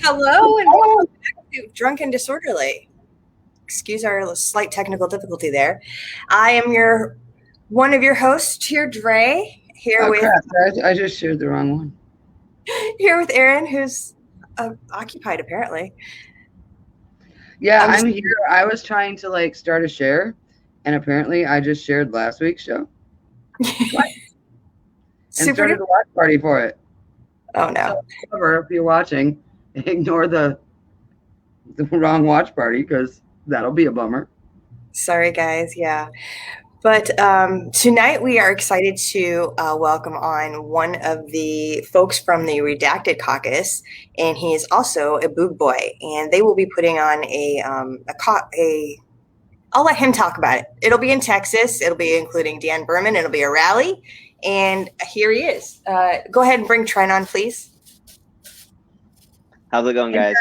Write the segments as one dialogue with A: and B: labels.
A: Hello and welcome back to Drunk and Disorderly. Excuse our slight technical difficulty there. I am one of your hosts here, Dre.
B: Oh crap! I just shared the wrong one.
A: Here with Aaron, who's occupied apparently.
B: Yeah, I'm here. I was trying to start a share, and apparently I just shared last week's show. And started a watch party for it.
A: Oh no!
B: So, however, if you're watching, ignore the wrong watch party because that'll be a bummer.
A: Sorry, guys. Yeah. But tonight we are excited to welcome on one of the folks from the Redacted Caucus, and he is also a Boog Boy, and they will be putting on I'll let him talk about it. It'll be in Texas. It'll be including Dan Berman. It'll be a rally, and here he is. Go ahead and bring Trent on, please.
C: How's it going, guys?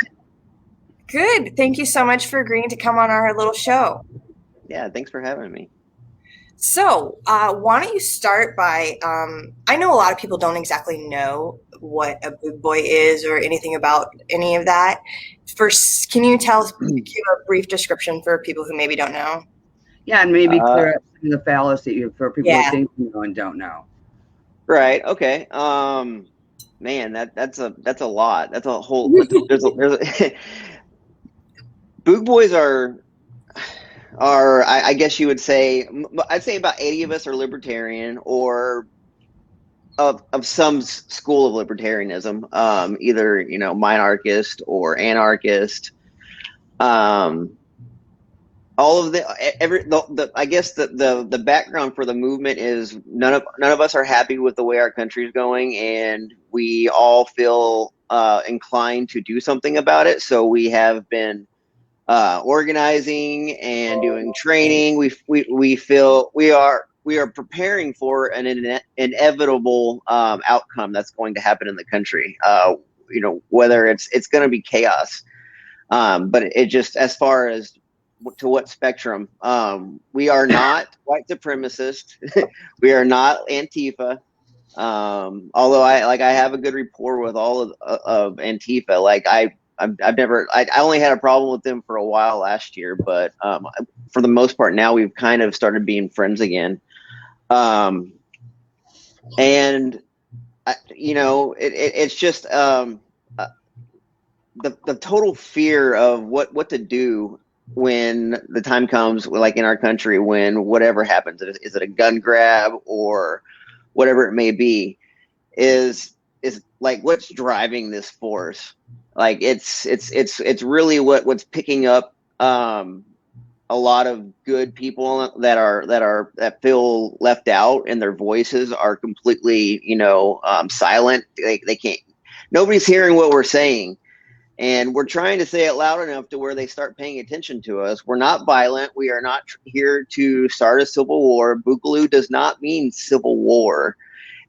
A: Good. Thank you so much for agreeing to come on our little show.
C: Yeah, thanks for having me.
A: So why don't you start by, I know a lot of people don't exactly know what a Boog Boy is or anything about any of that. First, can you give a brief description for people who maybe don't know?
B: Yeah, and maybe clear up the fallacy for people who think you know and don't know.
C: Right. Okay. Man, that's a lot. That's a whole. there's a Boog Boys are I guess you would say, I'd say about 80 of us are libertarian or of some school of libertarianism, either, minarchist or anarchist. All of I guess the background for the movement is none of us are happy with the way our country is going, and we all feel inclined to do something about it. So we have been organizing and doing training. We feel we are preparing for an inevitable outcome that's going to happen in the country. Whether it's going to be chaos, but it just, as far as to what spectrum, we are not white supremacist. We are not Antifa. Although I have a good rapport with all of Antifa. I only had a problem with them for a while last year, but for the most part now we've kind of started being friends again. It's just the total fear of what to do when the time comes, like in our country, when whatever happens, is it a gun grab or whatever it may be, is like what's driving this force. Like it's really what's picking up a lot of good people that feel left out, and their voices are completely silent. They can't. Nobody's hearing what we're saying, and we're trying to say it loud enough to where they start paying attention to us. We're not violent. We are not here to start a civil war. Boogaloo does not mean civil war.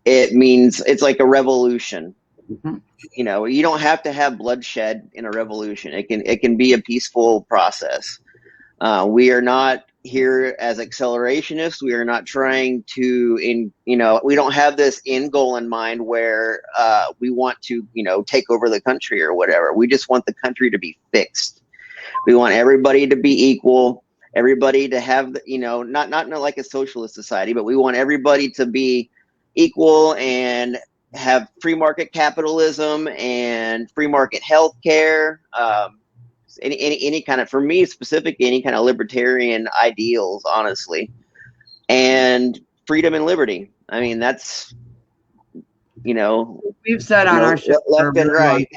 C: It means it's like a revolution. Mm-hmm. You don't have to have bloodshed in a revolution. It can be a peaceful process. We are not here as accelerationists. We are not trying to, we don't have this end goal in mind where we want to, take over the country or whatever. We just want the country to be fixed. We want everybody to be equal. Everybody to have, not like a socialist society, but we want everybody to be equal and have free market capitalism and free market health care. Any kind of, for me specifically, any kind of libertarian ideals, honestly, and freedom and liberty. I mean, that's,
B: we've said on our show
C: left and right.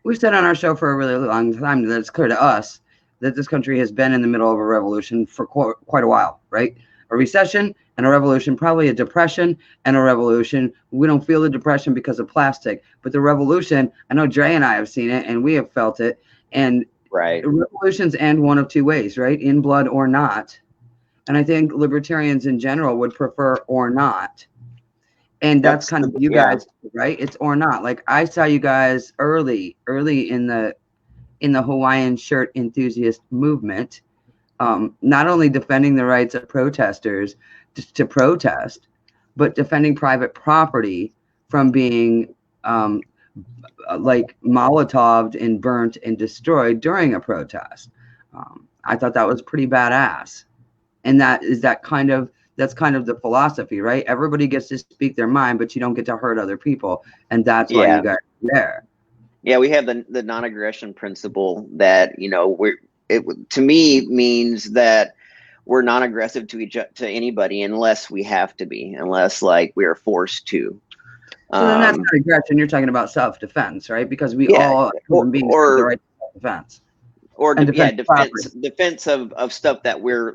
B: We've said on our show for a really long time that it's clear to us that this country has been in the middle of a revolution for quite a while, right? A recession and a revolution, probably a depression and a revolution. We don't feel the depression because of plastic, but the revolution, I know Dre and I have seen it and we have felt it. And
C: right,
B: revolutions end one of two ways, right? In blood or not. And I think libertarians in general would prefer or not. And that's kind of you guys, right? It's or not. Like I saw you guys early in the Hawaiian shirt enthusiast movement, not only defending the rights of protesters to protest, but defending private property from being like Molotoved and burnt and destroyed during a protest. I thought that was pretty badass. And that's kind of the philosophy, right? Everybody gets to speak their mind, but you don't get to hurt other people. And that's why you guys are there.
C: Yeah, we have the non-aggression principle that, to me means that we're non-aggressive to anybody unless we have to be, unless like we are forced to.
B: So then that's not aggression. You're talking about self-defense, right? Because we all human beings have the right to self-defense.
C: Or defense of stuff that we're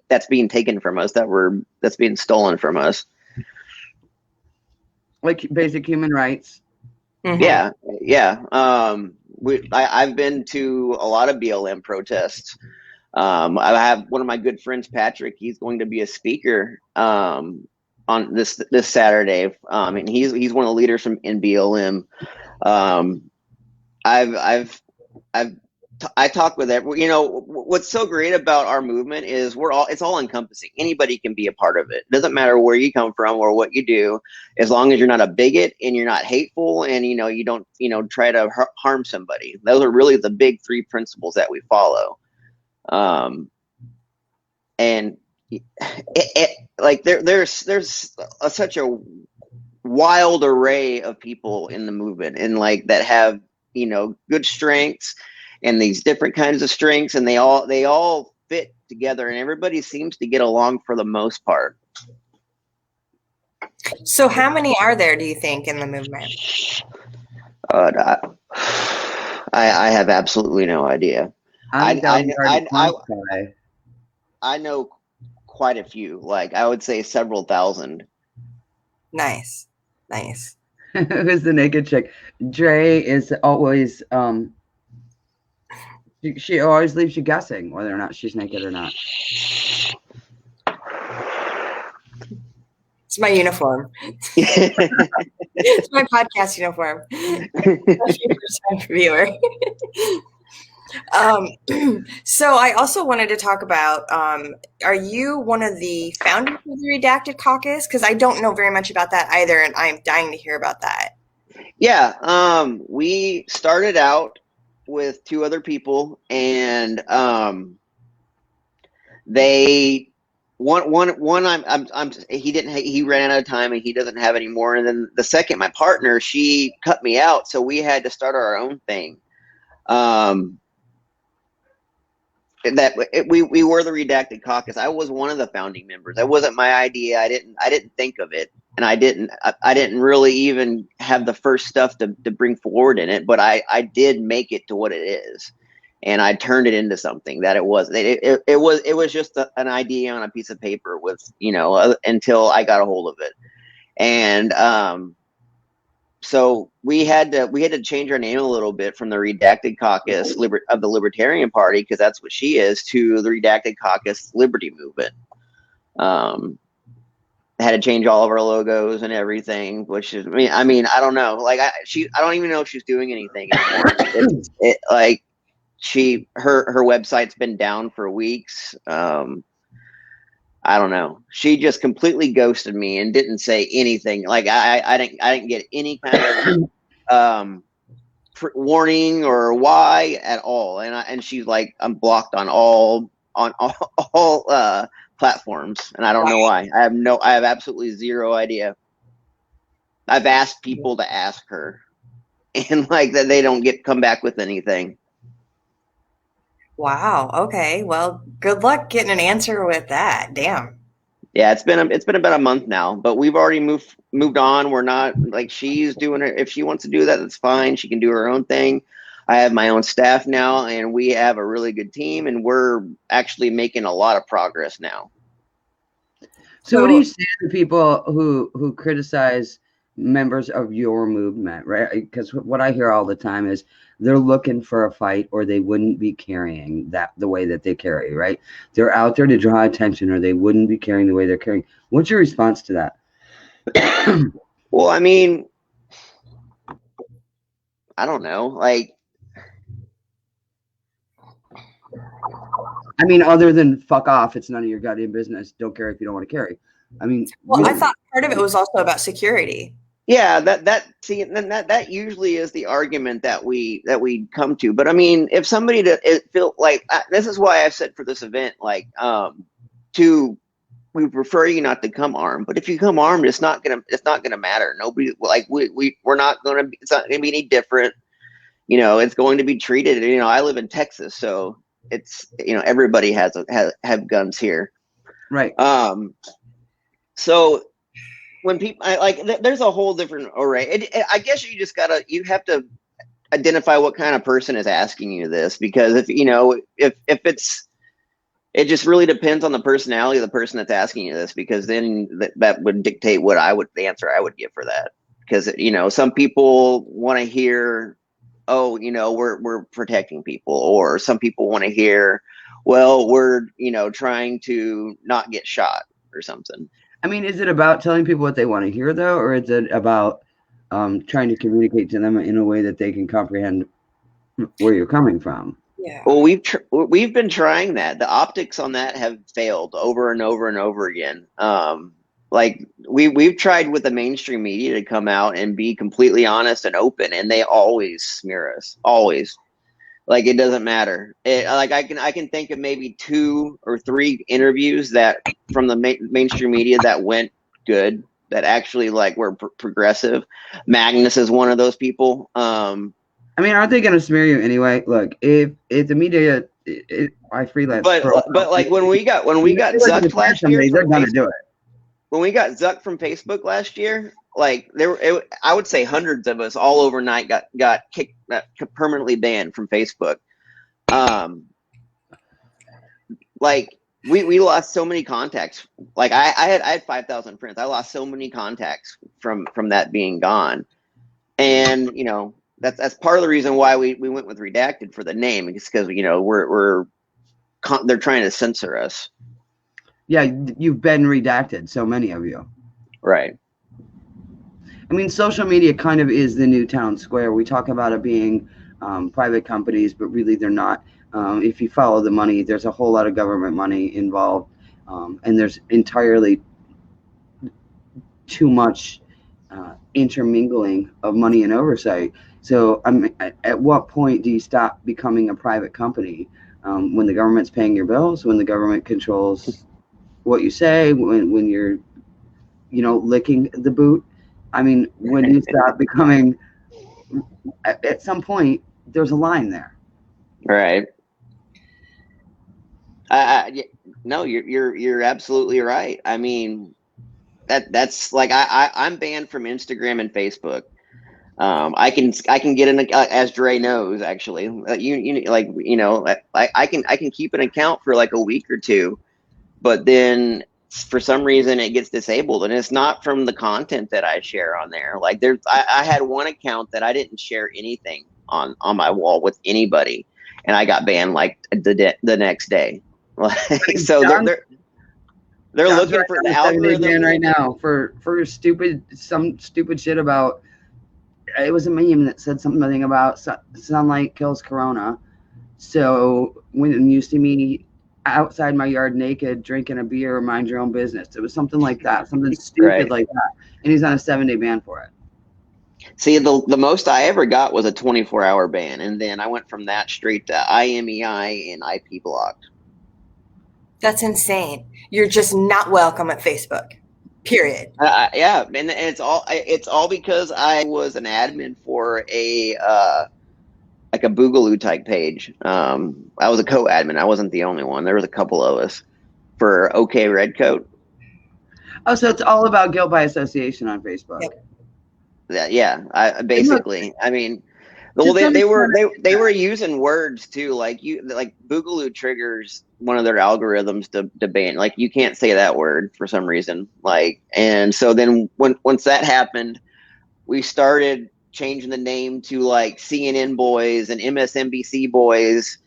C: that's being taken from us, that's being stolen from us.
B: Like basic human rights.
C: Mm-hmm. Yeah. I've been to a lot of BLM protests. I have one of my good friends, Patrick. He's going to be a speaker on this Saturday, and he's one of the leaders in BLM. I talk with what's so great about our movement is it's all encompassing. Anybody can be a part of it. It doesn't matter where you come from or what you do, as long as you're not a bigot and you're not hateful and you don't try to harm somebody. Those are really the big three principles that we follow. And there's such a wild array of people in the movement, and like that have good strengths and these different kinds of strengths, and they all fit together, and everybody seems to get along for the most part.
A: So how many are there, do you think, in the movement?
C: I have absolutely no idea. I know quite a few, like I would say several thousand.
A: Nice.
B: Who's the naked chick? Dre is always she always leaves you guessing whether or not she's naked or not.
A: It's my uniform. It's my podcast uniform. First-time viewer. So I also wanted to talk about, are you one of the founders of the Redacted Caucus? Because I don't know very much about that either, and I'm dying to hear about that.
C: Yeah, we started out with two other people, and he ran out of time and he doesn't have any more. And then the second, my partner, she cut me out, so we had to start our own thing. We were the Redacted Caucus. I was one of the founding members. That wasn't my idea. I didn't think of it, and I didn't really even have the first stuff to bring forward in it. But I did make it to what it is, and I turned it into something that it was. It was just an idea on a piece of paper with until I got a hold of it, and so we had to change our name a little bit from the Redacted Caucus of the Libertarian Party, because that's what she is, to the Redacted Caucus Liberty Movement. Had to change all of our logos and everything, which is, I mean, I don't know. Like I don't even know if she's doing anything anymore. Her website's been down for weeks. I don't know. She just completely ghosted me and didn't say anything. Like I didn't get any kind of warning or why at all. And she's like, I'm blocked on all platforms, and I don't know why. I have absolutely zero idea. I've asked people to ask her, and like that they don't come back with anything.
A: Wow. Okay. Well, good luck getting an answer with that. Damn.
C: Yeah, it's been about a month now, but we've already moved on. We're not like, she's doing it. If she wants to do that, that's fine. She can do her own thing. I have my own staff now, and we have a really good team, and we're actually making a lot of progress now.
B: So what do you say to people who criticize members of your movement, right? Because what I hear all the time is they're looking for a fight, or they wouldn't be carrying the way that they carry, right? They're out there to draw attention, or they wouldn't be carrying the way they're carrying. What's your response to that?
C: Well, I mean, I don't know. Like,
B: I mean, other than fuck off, it's none of your goddamn business. Don't care if you don't want to carry. I mean,
A: well, I thought part of it was also about security.
C: Yeah, see, then that usually is the argument that we come to. But I mean, if somebody it feel like this is why I said for this event, like, to we prefer you not to come armed. But if you come armed, it's not gonna matter. Nobody, like, we're not gonna be, it's not gonna be any different. It's going to be treated. I live in Texas, so it's everybody have guns here.
B: Right.
C: So when people there's a whole different array. I guess you have to identify what kind of person is asking you this, because if it's, it just really depends on the personality of the person that's asking you this, because then that would dictate the answer I would give for that. Because some people want to hear, oh, we're protecting people, or some people want to hear, well, we're trying to not get shot or something.
B: I mean, is it about telling people what they want to hear, though, or is it about trying to communicate to them in a way that they can comprehend where you're coming from?
A: Yeah.
C: Well, we've been trying that. The optics on that have failed over and over and over again. Like we've tried with the mainstream media to come out and be completely honest and open, and they always smear us. Always. Like, it doesn't matter. Like, I can think of maybe 2 or 3 interviews that from the mainstream media that went good, that actually were progressive. Magnus is one of those people.
B: I mean, aren't they going to smear you anyway? Look, if the media, I freelance,
C: but like when we got zucked last year,
B: they're going to do it.
C: When we got zucked from Facebook last year, like I would say hundreds of us all overnight got kicked, permanently banned from Facebook. Like we lost so many contacts. Like I had 5,000 friends. I lost so many contacts from that being gone. And that's part of the reason why we went with Redacted for the name, just because they're trying to censor us.
B: Yeah, you've been redacted, so many of you.
C: Right.
B: I mean, social media kind of is the new town square. We talk about it being private companies, but really they're not. If you follow the money, there's a whole lot of government money involved, and there's entirely too much intermingling of money and oversight. So, at what point do you stop becoming a private company? When the government's paying your bills, when the government controls what you say, when you're, licking the boot. I mean, when do you stop becoming? At some point, there's a line there.
C: Right. No, you're absolutely right. I mean, that's like I'm banned from Instagram and Facebook. I can get in, as Dre knows, actually. I can keep an account for like a week or 2, but then for some reason it gets disabled, and it's not from the content that I share on there. Like I had one account that I didn't share anything on my wall with anybody, and I got banned like the next day. So they're looking for the algorithm
B: right now for some stupid shit about. It was a meme that said something about sunlight kills corona. So when you see me outside my yard naked drinking a beer or mind your own business, it was something like that, something stupid like that, and he's on a 7-day ban for it.
C: See, the most I ever got was a 24-hour ban, and then I went from that straight to IMEI and IP blocked.
A: That's insane. You're just not welcome at Facebook. Period.
C: Yeah, and it's all because I was an admin for a like a Boogaloo type page. I was a co-admin. I wasn't the only one. There was a couple of us for OK Redcoat.
B: Oh, so it's all about guilt by association on Facebook.
C: Yep. Yeah. Basically, I mean, well, they were using words too, like Boogaloo triggers one of their algorithms to ban. Like, you can't say that word for some reason. Like, and so then once that happened, we started changing the name to like CNN Boys and MSNBC Boys,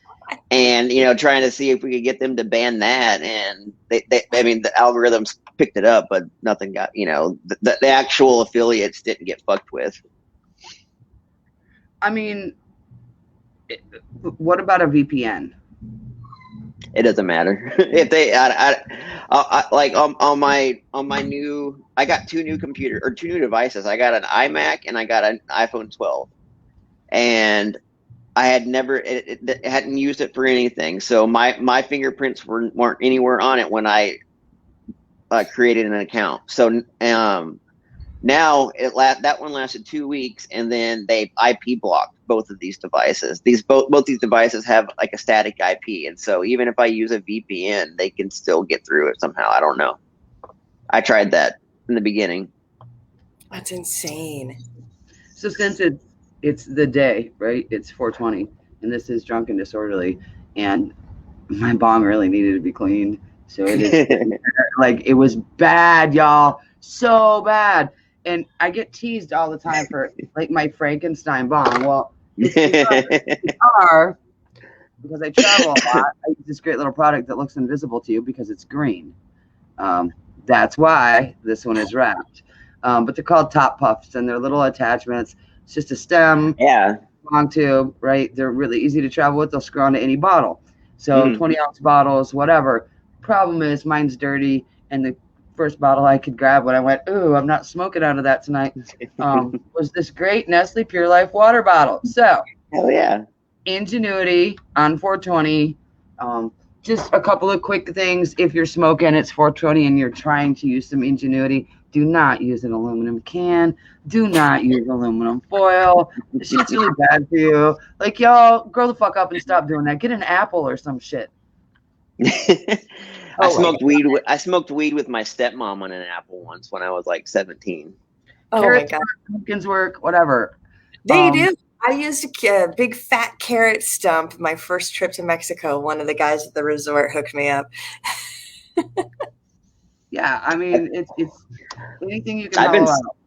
C: and trying to see if we could get them to ban that. And I mean, the algorithms picked it up, but nothing got, the actual affiliates didn't get fucked with.
B: I mean, what about a VPN?
C: It doesn't matter if they. Like on my new. I got two new devices. I got an iMac and I got an iPhone 12, and I had never hadn't used it for anything. So my fingerprints weren't anywhere on it when I created an account. So now that one lasted 2 weeks, and then they IP blocked both of these devices. Both these devices have like a static IP, and so even if I use a VPN, they can still get through it somehow. I don't know. I tried that in the beginning.
A: That's insane.
B: So since it's the day, right? It's 420, and this is Drunk and Disorderly, and my bong really needed to be cleaned. So it is like it was bad, y'all. So bad. And I get teased all the time for like my Frankenstein bong. Well, it's car, because I travel a lot. I use this great little product that looks invisible to you because it's green. That's why this one is wrapped. But they're called top puffs, and they're little attachments. It's just a stem, long tube, right? They're really easy to travel with. They'll screw onto any bottle. So 20-ounce bottles, whatever. Problem is, mine's dirty, and the first bottle I could grab when I went, ooh, I'm not smoking out of that tonight, was this great Nestle Pure Life water bottle. So,
C: hell yeah.
B: Ingenuity on 420. Just a couple of quick things. If you're smoking, it's 420 and you're trying to use some Ingenuity, do not use an aluminum can. Do not use aluminum foil. This shit's really bad for you. Like, y'all, grow the fuck up and stop doing that. Get an apple or some shit.
C: I smoked weed with my stepmom on an apple once when I was like 17.
A: Oh
B: Carrots
A: my God.
B: Pumpkins work, whatever.
A: They do. I used a big fat carrot stump my first trip to Mexico. One of the guys at the resort hooked me up.
B: Yeah, I mean, it's anything you can follow out.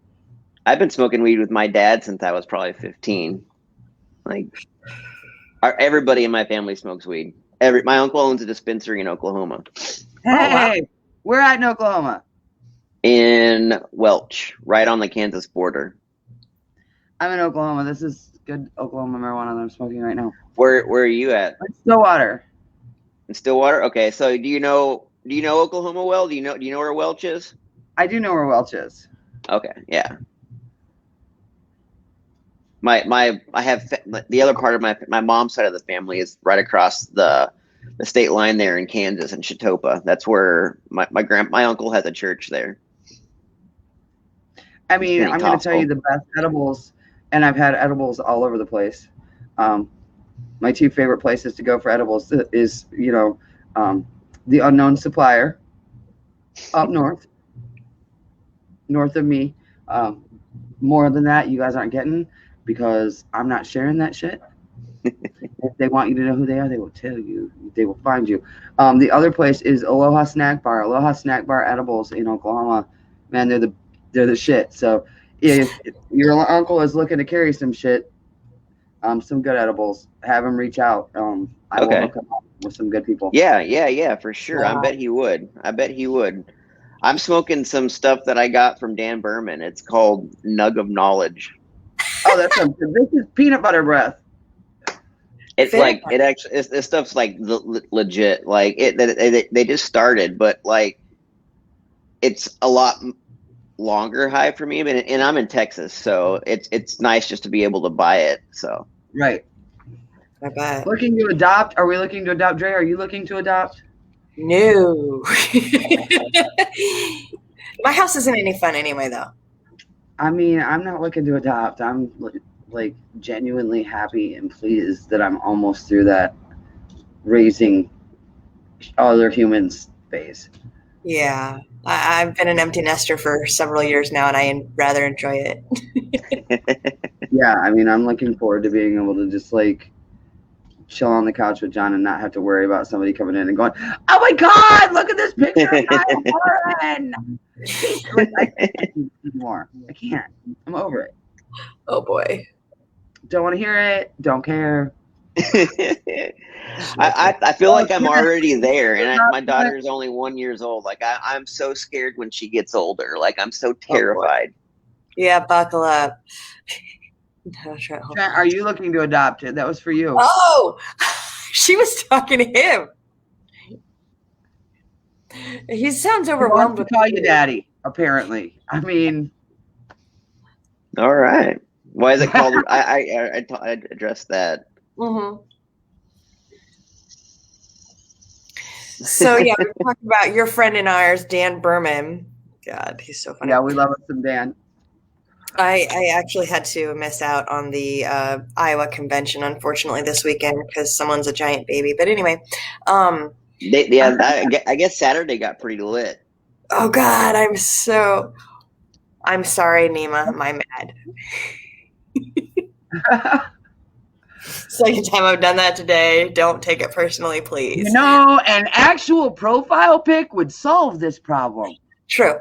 C: I've been smoking weed with my dad since I was probably 15. Like, everybody in my family smokes weed. My uncle owns a dispensary in Oklahoma.
B: Hey, we're at in Oklahoma.
C: In Welch, right on the Kansas border.
B: I'm in Oklahoma. This is good Oklahoma marijuana that I'm smoking right now.
C: Where are you at?
B: Stillwater.
C: In Stillwater? Okay, so do you know Oklahoma well? Do you know where Welch is?
B: I do know where Welch is.
C: Okay, yeah. I have the other part of my mom's side of the family is right across the state line there in Kansas and Chitopa. That's where my uncle has a church there.
B: I mean, I'm going to tell you the best edibles, and I've had edibles all over the place. My two favorite places to go for edibles is, the Unknown Supplier up north of me. More than that, you guys aren't getting, because I'm not sharing that shit. If they want you to know who they are, they will tell you. They will find you. The other place is Aloha Snack Bar. Aloha Snack Bar edibles in Oklahoma. Man, they're the shit. So if your uncle is looking to carry some shit, some good edibles, have him reach out. I will hook him up with some good people.
C: Yeah, for sure.
A: Wow.
C: I bet he would. I'm smoking some stuff that I got from Dan Berman. It's called Nug of Knowledge.
B: Oh, that's some. This is peanut butter breath.
C: It's this stuff's like legit. Like they just started, but like it's a lot longer high for me. And I'm in Texas, so it's nice just to be able to buy it. So
B: right.
A: I bet.
B: Looking to adopt? Are we looking to adopt, Dre? Are you looking to adopt?
A: No. My house isn't any fun anyway, though.
B: I mean, I'm not looking to adopt. I'm like genuinely happy and pleased that I'm almost through that raising other humans phase.
A: Yeah. I've been an empty nester for several years now, and I rather enjoy it.
B: Yeah, I mean, I'm looking forward to being able to just like chill on the couch with John and not have to worry about somebody coming in and going, "Oh my God, look at this picture of Niall Horan." I can't anymore. I can't. I'm over it.
A: Oh boy.
B: Don't want to hear it. Don't care.
C: I feel like I'm already there, and my daughter is only 1 year old. Like I'm so scared when she gets older. Like I'm so terrified.
A: Yeah, buckle up.
B: Trent, are you looking to adopt it? That was for you.
A: Oh, she was talking to him. He sounds
B: He
A: overwhelmed
B: wants to
A: with
B: call you daddy, apparently. I mean,
C: All right. Why is it called? I addressed that.
A: Mm-hmm. So yeah, we talked about your friend and ours, Dan Berman. God, he's so funny.
B: yeah, we love us some Dan.
A: I actually had to miss out on the Iowa convention, unfortunately, this weekend because someone's a giant baby. But anyway,
C: I guess Saturday got pretty lit.
A: oh God, I'm sorry, Nima, my mad. Second time I've done that today. Don't take it personally, please.
B: You know, an actual profile pic would solve this problem.
A: True.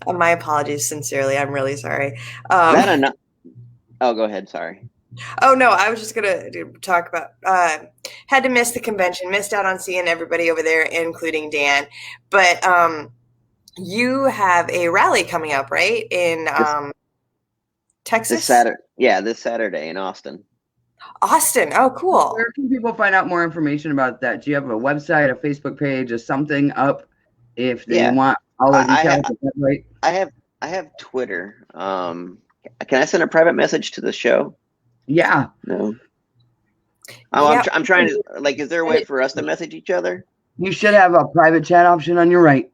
A: My apologies, sincerely. I'm really sorry.
C: Oh, go ahead. Sorry.
A: Oh no, I was just gonna talk about had to miss the convention, missed out on seeing everybody over there, including Dan. But you have a rally coming up, right? In Texas?
C: This Saturday in Austin.
A: Austin. Oh, cool.
B: Where can people find out more information about that? Do you have a website, a Facebook page, or something up if they want all the details?
C: I have Twitter. Can I send a private message to the show?
B: Yeah.
C: No. Oh, yeah. I'm trying to, like, is there a way for us to message each other?
B: You should have a private chat option on your right.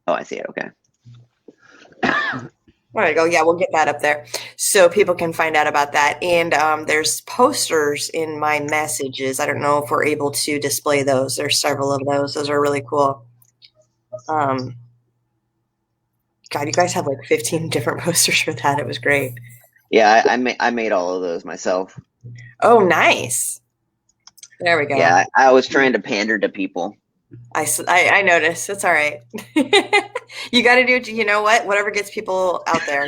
C: Oh, I see it. Okay.
A: There you go. Yeah, we'll get that up there so people can find out about that. And there's posters in my messages. I don't know if we're able to display those. There's several of those. Those are really cool. God, you guys have like 15 different posters for that. It was great.
C: Yeah, I made all of those myself.
A: Oh, nice. There we go.
C: Yeah, I was trying to pander to people.
A: I noticed. It's all right. You got to do, you know what? Whatever gets people out there.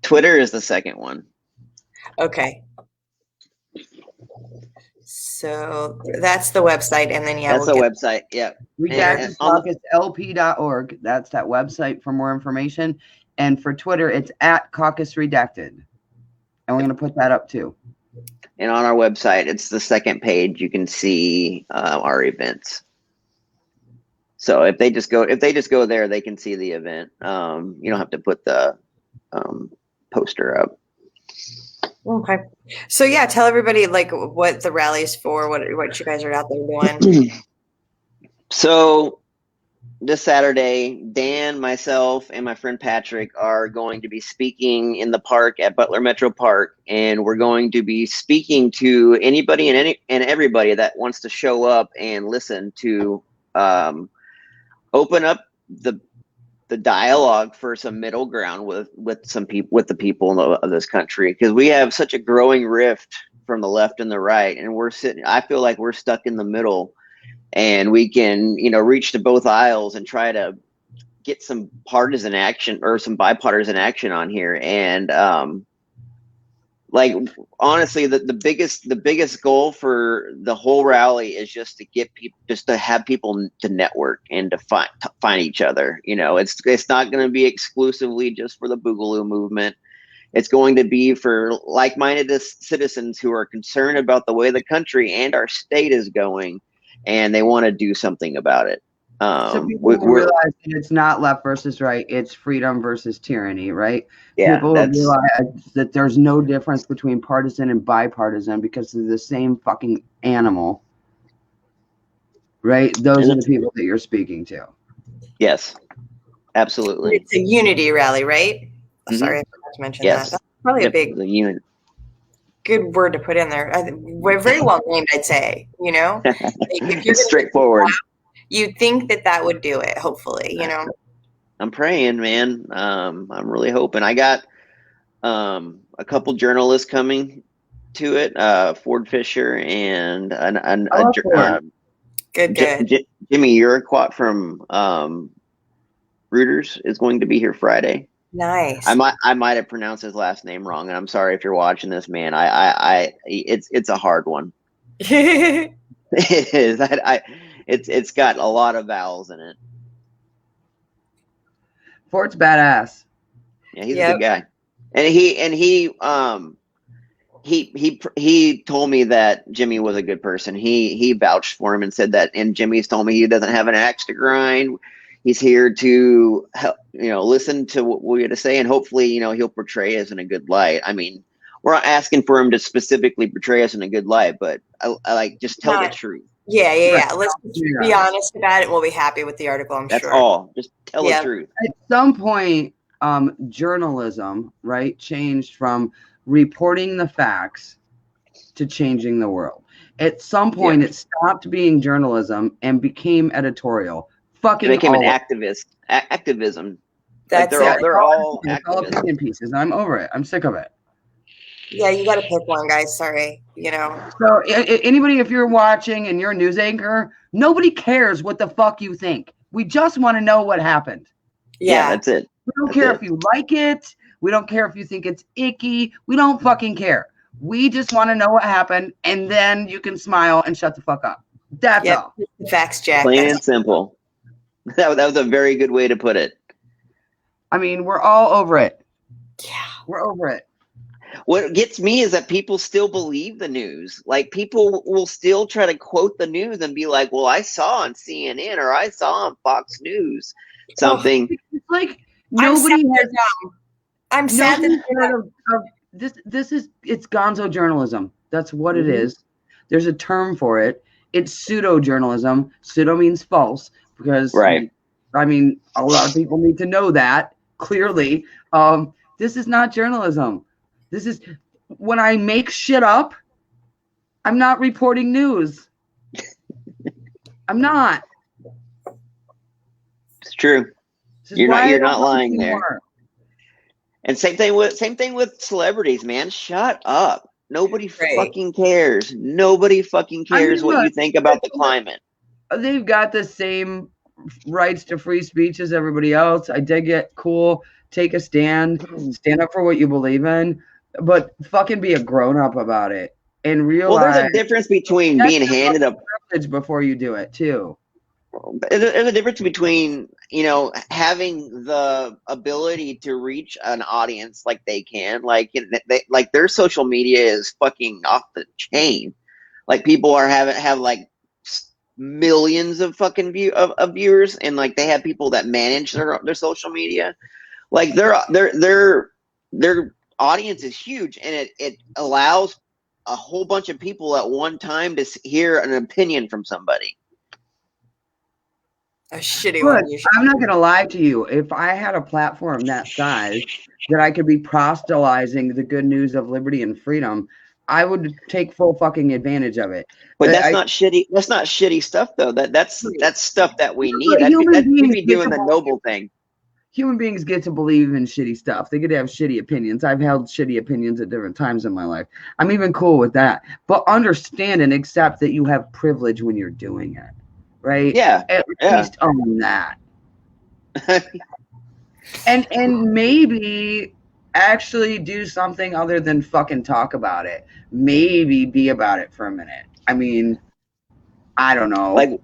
C: Twitter is the second one.
A: Okay. So that's the website. And then,
C: that's the website. Yeah.
B: Redacted Caucus LP.org. That's that website for more information. And for Twitter, it's at Caucus Redacted. And we're going to put that up too.
C: And on our website, it's the second page. You can see our events. So if they just go there, they can see the event. You don't have to put the poster up.
A: Okay. So yeah, tell everybody like what the rally's for, what you guys are out there doing.
C: So this Saturday, Dan, myself, and my friend Patrick are going to be speaking in the park at Butler Metro Park, and we're going to be speaking to anybody and everybody that wants to show up and listen to open up the dialogue for some middle ground with the people of this country, because we have such a growing rift from the left and the right, and I feel like we're stuck in the middle. And we can, reach to both aisles and try to get some partisan action or some bipartisan action on here. And honestly, the biggest goal for the whole rally is just to get people, just to have people to network and to find each other. It's not going to be exclusively just for the Boogaloo movement. It's going to be for like-minded citizens who are concerned about the way the country and our state is going, and they want to do something about it.
B: So people realize that it's not left versus right; it's freedom versus tyranny, right?
C: Yeah,
B: people realize that there's no difference between partisan and bipartisan because they're the same fucking animal, right? Those are the people that you're speaking to.
C: Yes, absolutely.
A: It's a unity rally, right? Mm-hmm. Sorry, I forgot to mention that. That's probably a big good word to put in there. We're very well named, I'd say.
C: It's straightforward.
A: You'd think that would do it. Hopefully,
C: I'm praying, man. I'm really hoping. I got a couple journalists coming to it. Ford Fisher and Jimmy Uriquat from Reuters is going to be here Friday.
A: Nice.
C: I might have pronounced his last name wrong, and I'm sorry if you're watching this, man. It's a hard one. It is. It's got a lot of vowels in it.
B: Ford's badass.
C: Yeah, he's a good guy, and he told me that Jimmy was a good person. He vouched for him and said that. And Jimmy's told me he doesn't have an axe to grind. He's here to help, listen to what we have to say, and hopefully, he'll portray us in a good light. I mean, we're not asking for him to specifically portray us in a good light, but I like just tell the truth.
A: Yeah. Let's be honest about it. We'll be happy with the article. I'm
C: That's
A: sure.
C: That's all. Just tell the truth.
B: At some point, journalism, right, changed from reporting the facts to changing the world. At some point, it stopped being journalism and became editorial. Fucking
C: it became an activism.
A: That's
C: they're all
B: opinion pieces. I'm over it. I'm sick of it.
A: Yeah, you got to pick one, guys. Sorry,
B: So anybody, if you're watching and you're a news anchor, nobody cares what the fuck you think. We just want to know what happened.
C: Yeah, that's it.
B: We don't care if you like it. We don't care if you think it's icky. We don't fucking care. We just want to know what happened, and then you can smile and shut the fuck up. That's all.
A: Facts, Jack.
C: Plain and simple. That was a very good way to put it.
B: I mean, we're all over it.
A: Yeah.
B: We're over it.
C: What gets me is that people still believe the news. Like, people will still try to quote the news and be like, well, I saw on CNN or I saw on Fox News something.
B: It's like nobody has.
A: I'm sad that
B: it's gonzo journalism. That's what it is. There's a term for it. It's pseudo journalism. Pseudo means false, because I mean, a lot of people need to know that clearly. This is not journalism. This is when I make shit up. I'm not reporting news. I'm not.
C: It's true. You're not lying there. And same thing with celebrities, man. Shut up. Nobody fucking cares. Nobody fucking cares what you think about the climate.
B: They've got the same rights to free speech as everybody else. I dig it. Cool. Take a stand. Stand up for what you believe in. But fucking be a grown up about it and realize.
C: Well, there's a difference between being handed a
B: privilege before you do it too.
C: There's a difference between, having the ability to reach an audience like they can, like their social media is fucking off the chain. Like, people have like millions of fucking viewers, and like they have people that manage their social media. Like, their audience is huge, and it allows a whole bunch of people at one time to hear an opinion from somebody.
A: A shitty one.
B: I'm not gonna lie to you. If I had a platform that size that I could be proselytizing the good news of liberty and freedom, I would take full fucking advantage of it.
C: But that's not shitty. That's not shitty stuff, though. That's stuff that we need. That's be doing the noble thing.
B: Human beings get to believe in shitty stuff. They get to have shitty opinions. I've held shitty opinions at different times in my life. I'm even cool with that. But understand and accept that you have privilege when you're doing it. Right?
C: Yeah.
B: At least own that. and maybe actually do something other than fucking talk about it. Maybe be about it for a minute. I mean, I don't know.
C: Like,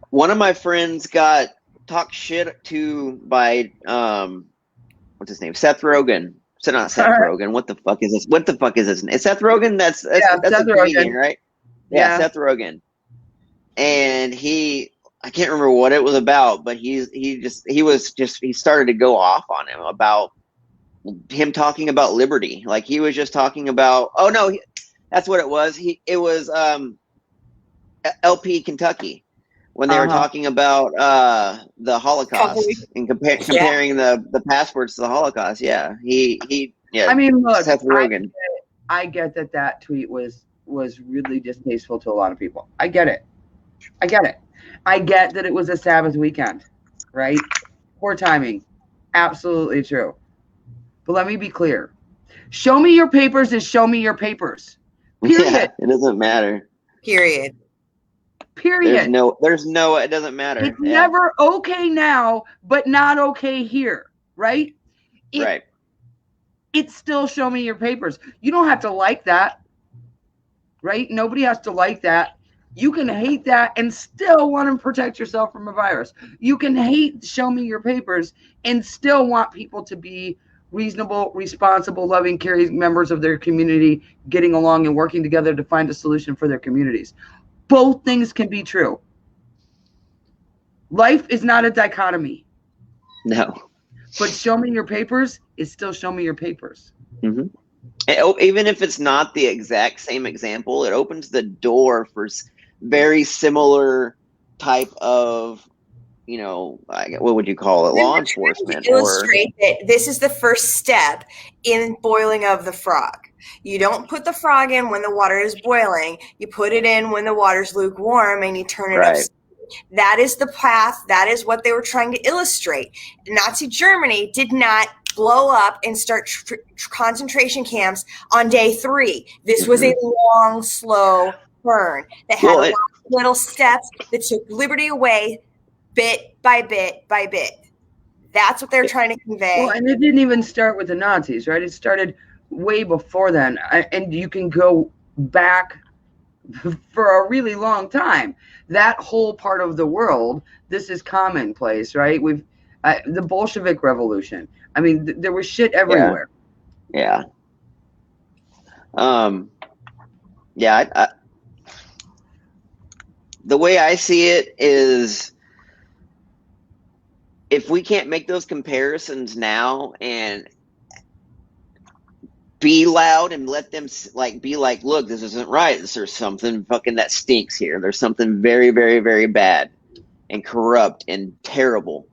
C: one of my friends got talked shit to by what's his name? Seth Rogen. So not Seth Rogen. What the fuck is this? What the fuck is this? It's Seth Rogen. That's
B: Seth
C: a comedian,
B: Rogen.
C: Right? Yeah, Seth Rogen. And I can't remember what it was about, but he started to go off on him about him talking about liberty. Like, he was just talking about, that's what it was. It was LP Kentucky, when they were talking about the Holocaust and comparing the passports to the Holocaust. Yeah. I
B: mean, look,
C: Seth Rogen.
B: I get that tweet was really distasteful to a lot of people. I get it. I get that it was a Sabbath weekend, right? Poor timing. Absolutely true. But let me be clear. Show me your papers is show me your papers. Period.
C: Yeah, it doesn't matter.
A: Period.
B: Period.
C: There's no, it doesn't matter.
B: It's never okay now, but not okay here, right?
C: Right.
B: It's still show me your papers. You don't have to like that, right? Nobody has to like that. You can hate that and still want to protect yourself from a virus. You can hate show me your papers and still want people to be reasonable, responsible, loving, caring members of their community getting along and working together to find a solution for their communities. Both things can be true. Life is not a dichotomy.
C: No.
B: But show me your papers is still show me your papers.
C: Mm-hmm. Even if it's not the exact same example, it opens the door for very similar type of, what would you call it? Law enforcement.
A: To illustrate that this is the first step in boiling of the frog. You don't put the frog in when the water is boiling. You put it in when the water's lukewarm and you turn it up. That is the path. That is what they were trying to illustrate. Nazi Germany did not blow up and start concentration camps on day 3. This was a long, slow burn that had a lot of little steps that took liberty away bit by bit by bit. That's what they're trying to convey.
B: Well, and it didn't even start with the Nazis, right? It started way before then. And you can go back for a really long time. That whole part of the world, this is commonplace, right? We've the Bolshevik Revolution. I mean, there was shit everywhere.
C: Yeah. The way I see it is, if we can't make those comparisons now and be loud and let them be like, look, this isn't right. There's something fucking that stinks here. There's something very, very, very bad and corrupt and terrible.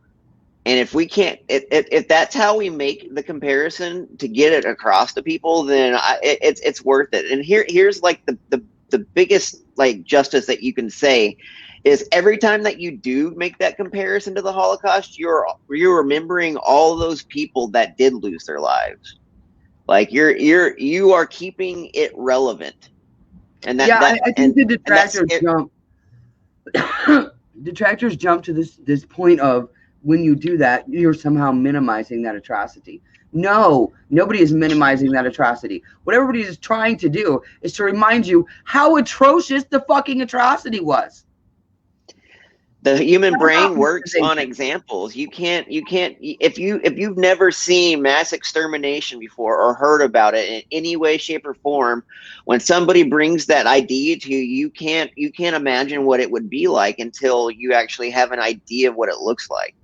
C: And if we can't, if that's how we make the comparison to get it across to people, then it's worth it. And here's like the biggest like justice that you can say is, every time that you do make that comparison to the Holocaust, you're remembering all those people that did lose their lives. Like you are keeping it relevant. And
B: I think the detractors detractors jump to this point of, when you do that, you're somehow minimizing that atrocity. No, nobody is minimizing that atrocity. What everybody is trying to do is to remind you how atrocious the fucking atrocity was.
C: The human brain works on examples. You can't if you've never seen mass extermination before or heard about it in any way, shape, or form, when somebody brings that idea to you, you can't imagine what it would be like until you actually have an idea of what it looks like.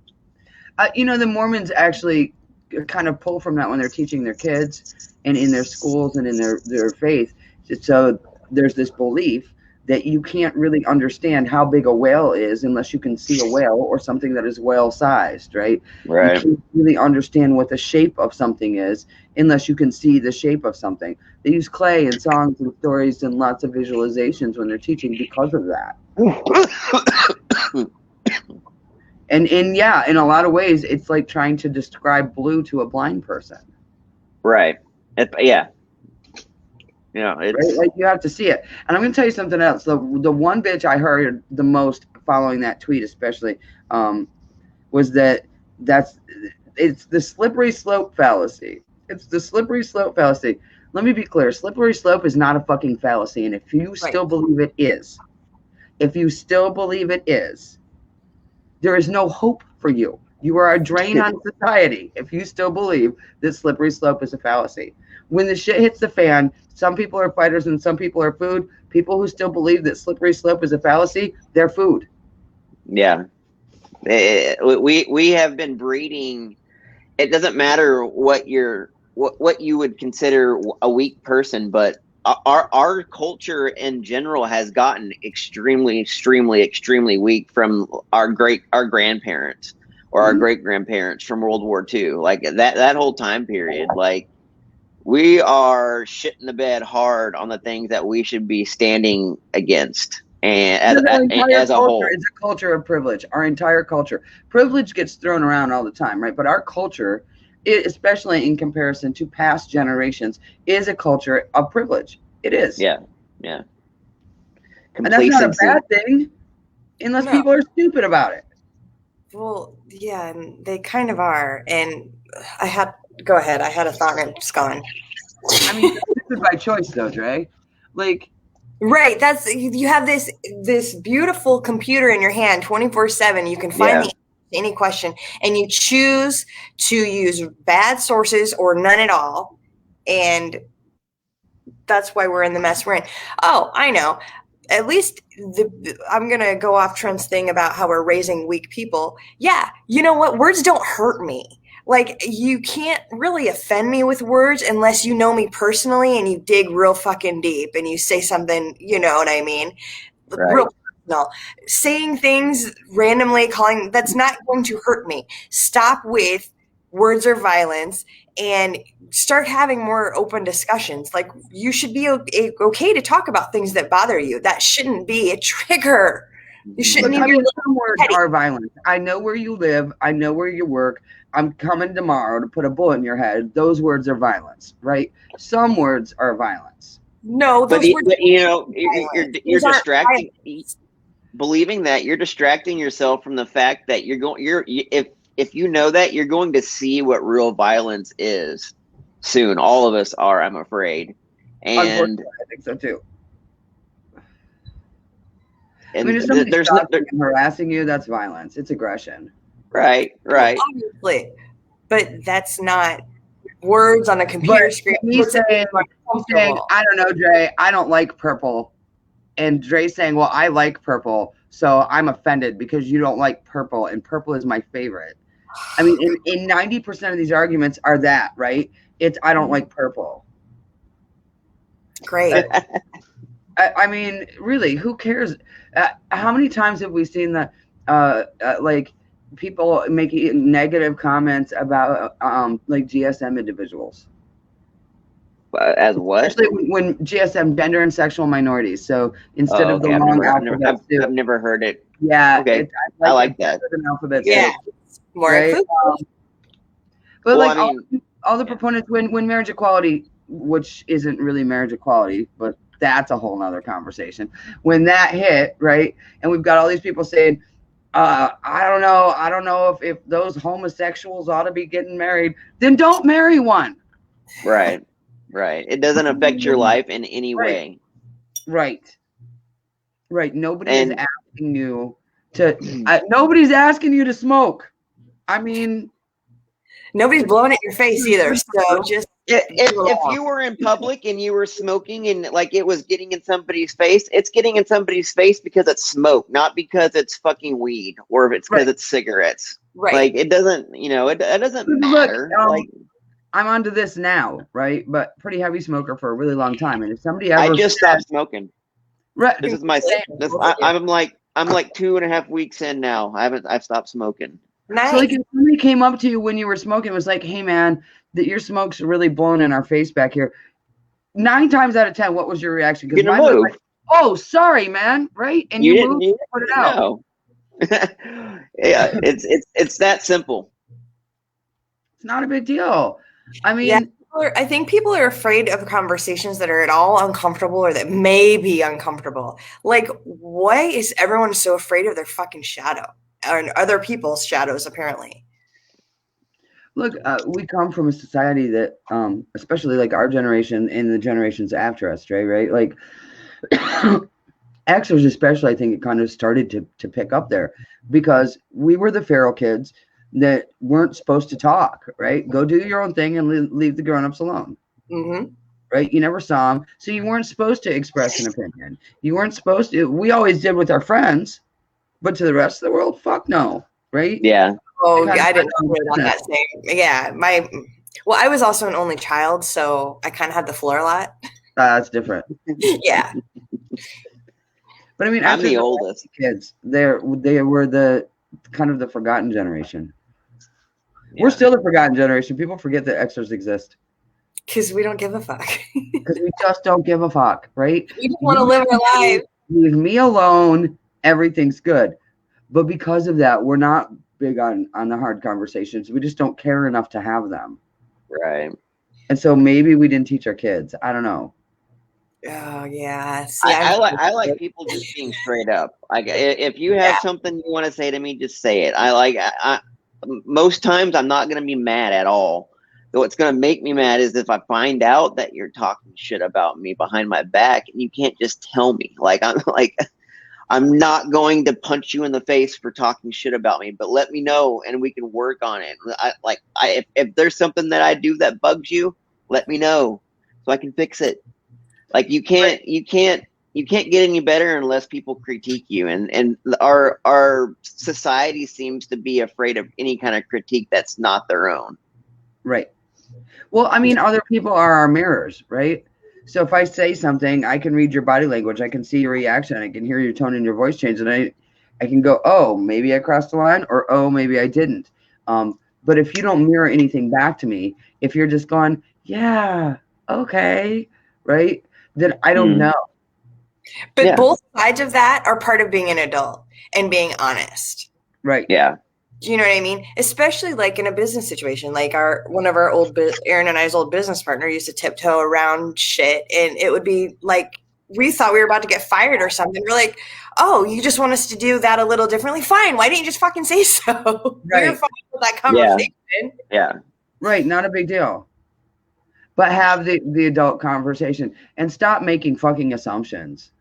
B: The Mormons actually kind of pull from that when they're teaching their kids and in their schools and in their faith. So there's this belief that you can't really understand how big a whale is unless you can see a whale or something that is whale-sized, right?
C: Right.
B: You can't really understand what the shape of something is unless you can see the shape of something. They use clay and songs and stories and lots of visualizations when they're teaching because of that. And in a lot of ways, it's like trying to describe blue to a blind person.
C: Right. Yeah.
B: Right? Like, you have to see it. And I'm going to tell you something else. The one bitch I heard the most following that tweet, especially, was it's the slippery slope fallacy. It's the slippery slope fallacy. Let me be clear. Slippery slope is not a fucking fallacy. And if you still believe it is, there is no hope for you. You are a drain on society if you still believe that slippery slope is a fallacy. When the shit hits the fan, some people are fighters and some people are food. People who still believe that slippery slope is a fallacy, they're food.
C: Yeah. We have been breeding. It doesn't matter what you would consider a weak person, but our culture in general has gotten extremely weak from our grandparents or our great grandparents from World War II. Like that whole time period, like, we are shitting the bed hard on the things that we should be standing against. And as a whole,
B: it's a culture of privilege. Our entire culture, privilege gets thrown around all the time, right? But our culture, especially in comparison to past generations, is a culture of privilege. It is.
C: Yeah.
B: And that's not a bad thing, unless people are stupid about it.
A: Well, yeah, and they kind of are. And go ahead. I had a thought and it's gone.
B: I mean, stupid by choice, though, Dre. Like,
A: right. You have this beautiful computer in your hand, 24/7. You can find the to any question, and you choose to use bad sources or none at all, and that's why we're in the mess we're in. Oh, I know. At least I'm going to go off Trent's thing about how we're raising weak people. Yeah, you know what? Words don't hurt me. Like, you can't really offend me with words unless you know me personally and you dig real fucking deep and you say something, you know what I mean?
C: Right.
A: Real personal. Saying things randomly, that's not going to hurt me. Stop with words or violence and start having more open discussions. Like, you should be okay to talk about things that bother you. That shouldn't be a trigger. You shouldn't
B: Look,
A: even
B: some words are violent. I know where you live. I know where you work. I'm coming tomorrow to put a bullet in your head. Those words are violence, right? Some words are violence.
A: No, those words.
C: But you know, you're distracting. Believing that you're distracting yourself from the fact that if you know that, you're going to see what real violence is soon. All of us are, I'm afraid. And
B: I think so too.
C: And
B: I mean, if somebody's harassing you, that's violence. It's aggression.
C: Right.
A: Well, obviously, but that's not words on a computer screen.
B: He's saying, I don't know, Dre, I don't like purple. And Dre's saying, well, I like purple, so I'm offended because you don't like purple, and purple is my favorite. I mean, in 90% of these arguments are that, right? It's I don't like purple.
A: Great.
B: I mean, really, who cares? How many times have we seen that, like, people making negative comments about, like, GSM individuals?
C: As what?
B: Especially when GSM, gender and sexual minorities. So instead of the long alphabet,
C: I've never heard it.
B: Yeah,
C: okay. I like that.
B: Alphabet
A: yeah, more
B: right? But
C: well,
B: like
C: I mean,
B: all the proponents when marriage equality, which isn't really marriage equality, but that's a whole nother conversation. When that hit, right, and we've got all these people saying, I don't know if those homosexuals ought to be getting married, then don't marry one.
C: Right. It doesn't affect your life in any way.
B: Right. Nobody is asking you to. Nobody's asking you to smoke. I mean,
A: nobody's blowing at your face either. So just
C: if you were in public and you were smoking and like it was getting in somebody's face, it's getting in somebody's face because it's smoke, not because it's fucking weed or if it's because it's cigarettes.
A: Right.
C: Like it doesn't, it doesn't matter. Like.
B: I'm onto this now, right? But pretty heavy smoker for a really long time. And if somebody ever
C: I just stopped smoking.
B: Right.
C: This is my I'm like 2.5 weeks in now. I've stopped smoking.
A: Nice.
B: So like if somebody came up to you when you were smoking, was like, hey man, that your smoke's really blowing in our face back here. 9 times out of 10, what was your reaction?
C: Because mine was
B: like, oh, sorry, man, right? And you moved and put it out.
C: No. Yeah, it's that simple.
B: It's not a big deal. I mean,
A: yeah, I think people are afraid of conversations that are at all uncomfortable or that may be uncomfortable. Like, why is everyone so afraid of their fucking shadow and other people's shadows, apparently?
B: Look, we come from a society that, especially like our generation and the generations after us, right? Like, Xers especially, I think it kind of started to pick up there because we were the feral kids that weren't supposed to talk, right? Go do your own thing and leave the grown-ups alone.
A: Mm-hmm.
B: Right? You never saw them. So you weren't supposed to express an opinion. You weren't supposed to. We always did with our friends, but to the rest of the world, fuck no. Right?
C: Yeah.
A: Oh, yeah, I didn't know on that same. Yeah. I was also an only child, so I kind of had the floor a lot.
B: That's different.
A: Yeah.
B: But I mean,
C: I'm the oldest.
B: Kids, they were the kind of the forgotten generation. Yeah. We're still the forgotten generation. People forget that Xers exist.
A: Because we don't give a fuck.
B: Because we just don't give a fuck, right?
A: We just want to live our life.
B: Leave me alone. Everything's good. But because of that, we're not big on the hard conversations. We just don't care enough to have them.
C: Right.
B: And so maybe we didn't teach our kids. I don't know.
A: Oh yeah. See,
C: I like people just being straight up. Like if you have something you want to say to me, just say it. Most times I'm not going to be mad at all. What's going to make me mad is if I find out that you're talking shit about me behind my back and you can't just tell me. Like I'm not going to punch you in the face for talking shit about me, but let me know and we can work on it. If there's something that I do that bugs you, let me know so I can fix it. Like you can't get any better unless people critique you. And our society seems to be afraid of any kind of critique that's not their own.
B: Right. Well, I mean, other people are our mirrors, right? So if I say something, I can read your body language, I can see your reaction, I can hear your tone and your voice change, and I can go, oh, maybe I crossed the line, or oh, maybe I didn't. But if you don't mirror anything back to me, if you're just going, yeah, okay, right, then I don't know.
A: But both sides of that are part of being an adult and being honest.
B: Right.
C: Yeah.
A: Do you know what I mean? Especially like in a business situation, like one of our Aaron and I's old business partner used to tiptoe around shit, and it would be like we thought we were about to get fired or something. We're like, oh, you just want us to do that a little differently? Fine. Why didn't you just fucking say so?
B: Right.
A: We're fine with that conversation.
C: Yeah.
B: Right. Not a big deal. But have the adult conversation and stop making fucking assumptions.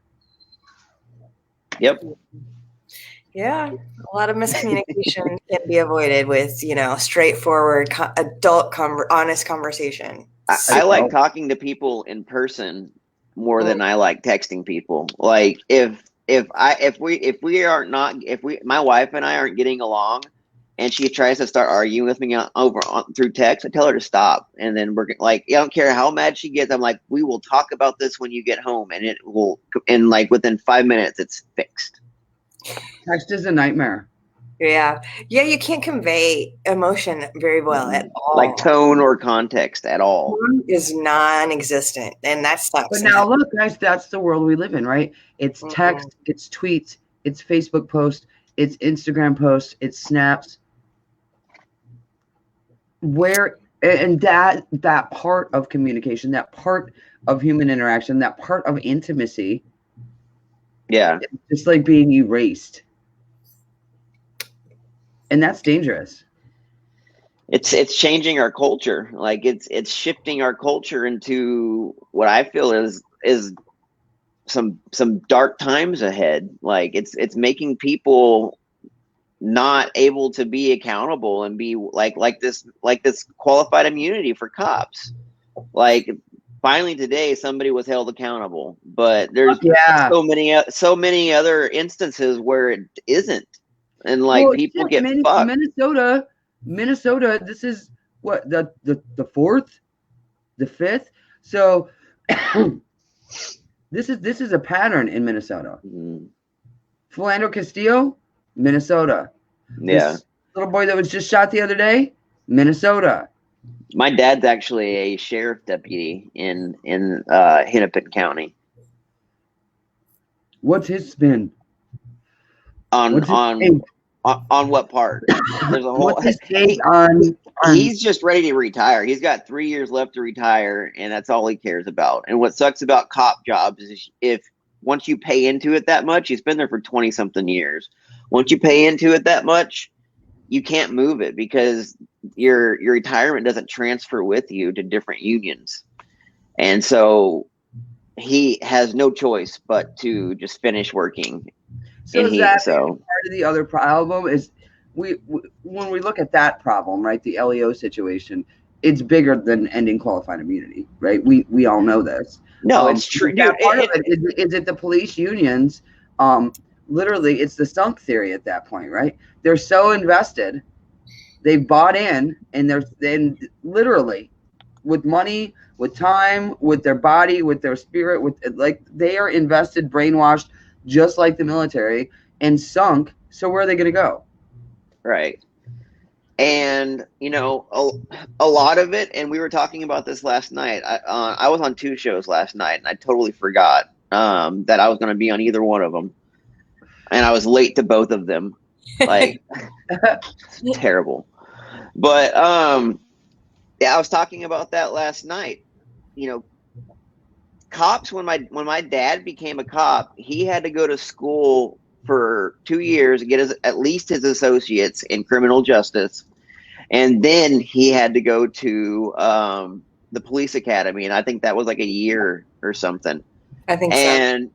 C: Yep.
A: Yeah, a lot of miscommunication can be avoided with, straightforward, adult, honest conversation.
C: I like talking to people in person more than I like texting people. Like if my wife and I aren't getting along, and she tries to start arguing with me through text, I tell her to stop, and then we're like, I don't care how mad she gets. I'm like, we will talk about this when you get home, and like within 5 minutes, it's fixed.
B: Text is a nightmare.
A: Yeah. You can't convey emotion very well at all.
C: Like tone or context at all.
A: Tone is non-existent, and that sucks.
B: But now look, guys, that's the world we live in, right? It's text, it's tweets, it's Facebook posts, it's Instagram posts, it's snaps. That part of communication, that part of human interaction, that part of intimacy, it's like being erased, and that's dangerous.
C: It's changing our culture. Like it's shifting our culture into what I feel is some dark times ahead. Like it's making people not able to be accountable and be like this qualified immunity for cops. Like finally today somebody was held accountable, but there's so many other instances where it isn't, and people get fucked.
B: Minnesota, this is what the 4th, the 5th. So this is a pattern in Minnesota. Philando Castillo, Minnesota.
C: Yeah.
B: This little boy that was just shot the other day, Minnesota.
C: My dad's actually a sheriff deputy in Hennepin County.
B: What's his spin?
C: On what part? There's a whole. He's just ready to retire. He's got 3 years left to retire, and that's all he cares about. And what sucks about cop jobs is if once you pay into it that much, he's been there for 20 something years. Once you pay into it that much, you can't move it because your retirement doesn't transfer with you to different unions. And so he has no choice but to just finish working.
B: So part of the other problem is when we look at that problem, right, the LEO situation, it's bigger than ending qualified immunity, right? We all know this.
C: No, it's true.
B: Is it the police unions? Literally, it's the sunk theory at that point, right? They're so invested, they've bought in, and they're literally with money, with time, with their body, with their spirit, they are invested, brainwashed, just like the military, and sunk. So where are they going to go?
C: Right. And a lot of it, and we were talking about this last night. I was on 2 shows last night, and I totally forgot that I was going to be on either one of them, and I was late to both of them. Like, terrible. But I was talking about that last night. Cops. When my dad became a cop, he had to go to school for 2 years to get at least his associates in criminal justice. And then he had to go to the police academy, and I think that was like a year or something.
A: I think
C: and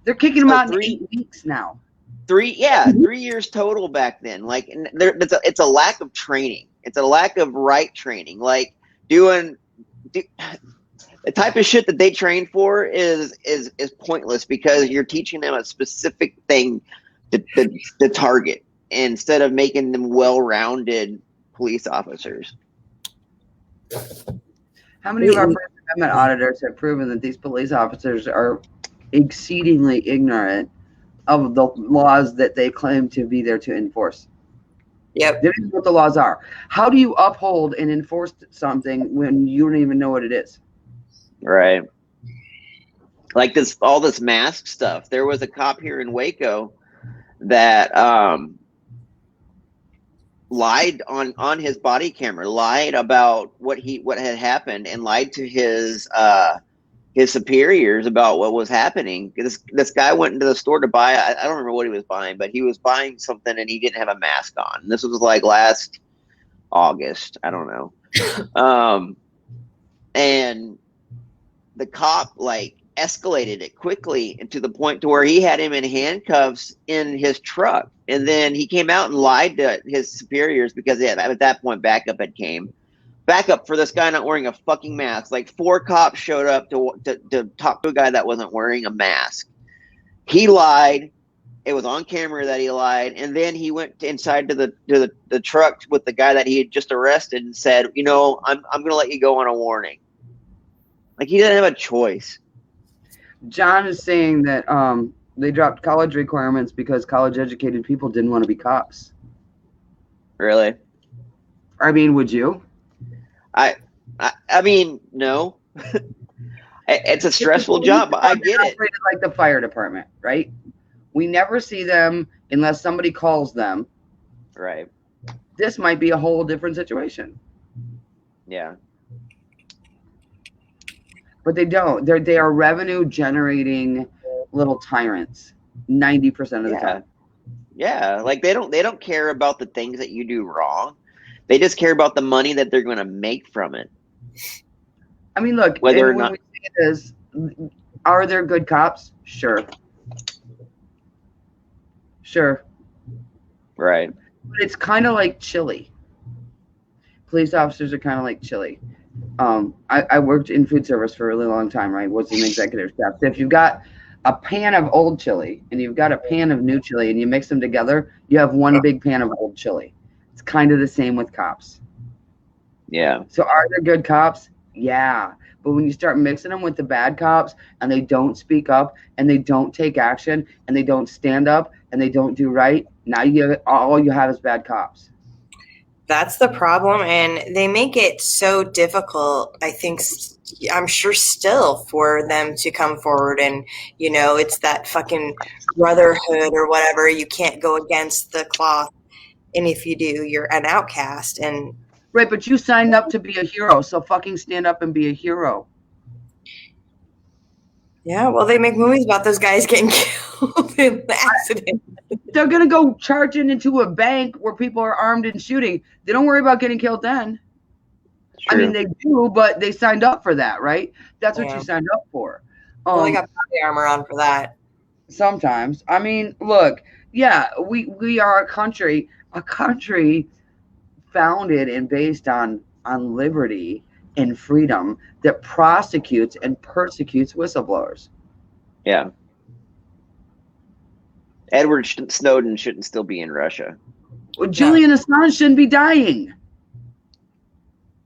B: They're kicking them
C: So
B: out in 8 weeks now.
C: 3 years total back then. Like, it's a lack of training. It's a lack of right training. Like, the type of shit that they train for is pointless, because you're teaching them a specific thing to target, instead of making them well-rounded police officers.
B: How many of our First Amendment auditors have proven that these police officers are exceedingly ignorant of the laws that they claim to be there to enforce?
A: Yep.
B: They don't know what the laws are. How do you uphold and enforce something when you don't even know what it is?
C: Right. Like all this mask stuff. There was a cop here in Waco that lied on his body camera, lied about what had happened, and lied to his superiors about what was happening. This guy went into the store to buy, I don't remember what he was buying, but he was buying something and he didn't have a mask on. This was like last August, I don't know. And the cop like escalated it quickly, and to the point to where he had him in handcuffs in his truck. And then he came out and lied to his superiors, because at that point backup for this guy not wearing a fucking mask. Like 4 cops showed up to talk to a guy that wasn't wearing a mask. He lied. It was on camera that he lied. And then he went inside to the truck with the guy that he had just arrested and said, I'm going to let you go on a warning. Like, he didn't have a choice.
B: John is saying that they dropped college requirements because college-educated people didn't want to be cops.
C: Really?
B: I mean, would you?
C: I mean, no. It's a stressful job. I get it.
B: Like the fire department, right? We never see them unless somebody calls them.
C: Right.
B: This might be a whole different situation.
C: Yeah.
B: But they don't. They are revenue generating little tyrants 90% of the time.
C: Yeah, like they don't care about the things that you do wrong. They just care about the money that they're going to make from it.
B: I mean, look,
C: whether or
B: when
C: not
B: we say this, are there good cops? Sure.
C: Right.
B: But it's kind of like chili. Police officers are kind of like chili. I worked in food service for a really long time, right? Was an executive chef. So if you've got a pan of old chili and you've got a pan of new chili and you mix them together, you have one big pan of old chili. It's kind of the same with cops.
C: Yeah.
B: So are there good cops? Yeah. But when you start mixing them with the bad cops and they don't speak up and they don't take action and they don't stand up and they don't do right, now all you have is bad cops.
A: That's the problem, and they make it so difficult, I think, I'm sure still, for them to come forward. And it's that fucking brotherhood or whatever. You can't go against the cloth, and if you do, you're an outcast. And
B: right, but you signed up to be a hero, so fucking stand up and be a hero.
A: Yeah, well, they make movies about those guys getting killed in accident.
B: They're going to go charging into a bank where people are armed and shooting. They don't worry about getting killed then. True. I mean, they do, but they signed up for that, right? That's what you signed up for.
A: Well, they got body armor on for that.
B: Sometimes. I mean, look, yeah, we are a country founded and based on liberty and freedom that prosecutes and persecutes whistleblowers.
C: Yeah. Edward Snowden shouldn't still be in Russia.
B: Well, Julian Assange shouldn't be dying.